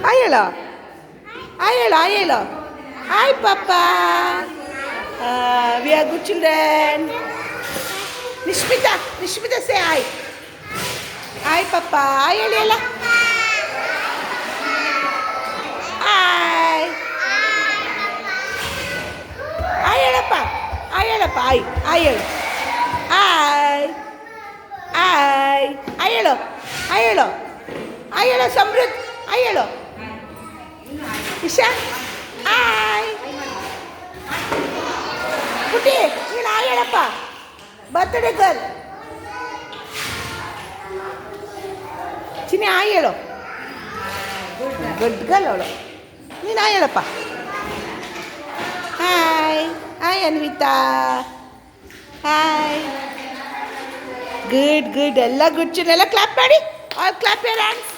Hi ಹೇಳೋ, hi ಹೇಳೋ, hi ಹೇಳೋ. ಹಾಯ್ ಪಾಪ. We are good children. Nishmitha say hi. Hi ಪಾಪ. ಹಾಯ್ ಹೇಳಿ ಅಲ್ಲ. ಹಾಯ್ ಹಾಯ್ ಹೇಳಪ್ಪ. ಹಾಯ್ ಹೇಳಪ್ಪ. ಹಾಯ್ ಹಾಯ್ ಹೇಳು. ಹಾಯ್ ಹಾಯ್ ಹಾಯ್ ಹೇಳು. ಹಾಯ್ ಹೇಳು. ಹಾಯ್ ಹೇಳು ಸಮೃದ್ಧ್. ಹಾಯ್ ಹೇಳು ಇಶಾ. ಹಾಯ್ ಪುಟಿ ನೀನು ಹಾಯ್ ಹೇಳಪ್ಪ. ಬರ್ತ್ಡೇ ಗರ್ಲ್ ಚಿನ್ನಿ ಹಾಯ್ ಹೇಳು. ಗುಡ್ ಗರ್ಲ್ ಅವಳು. ನೀನು ಹಾಯ್ ಹೇಳಪ್ಪ. Hi hi Anvita. Hi good ಎಲ್ಲ ಗುಡ್ ಚಿನ್ನ ಎಲ್ಲ ಕ್ಲಾಪ್ ಮಾಡಿ. All clap your hands.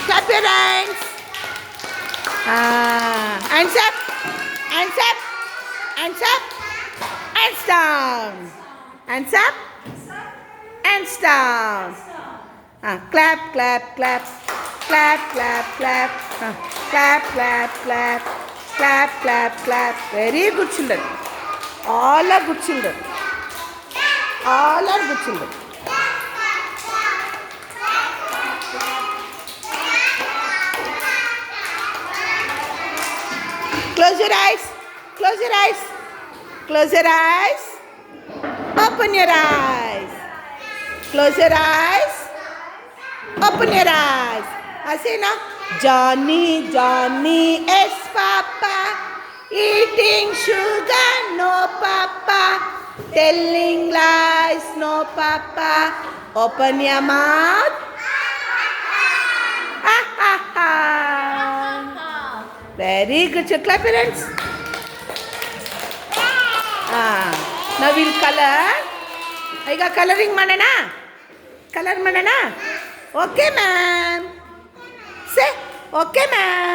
Clap your hands. Hands up, hands up, hands up, hands down, hands up, hands down. Clap clap clap clap clap clap clap clap clap clap clap clap. Very good children. All are good children. All are good children. Close your eyes. Close your eyes. Close your eyes. Open your eyes. Close your eyes. Open your eyes. I say now, Johnny is Papa. Eating sugar, no Papa. Telling lies, no Papa. Open your mouth. Ha ha ha. Very good. So clap your hands. Now we'll color. ಈಗ colouring ಮಾಡೋಣ. Colour ಮಾಡೋಣ. Okay ma'am. Say okay ma'am.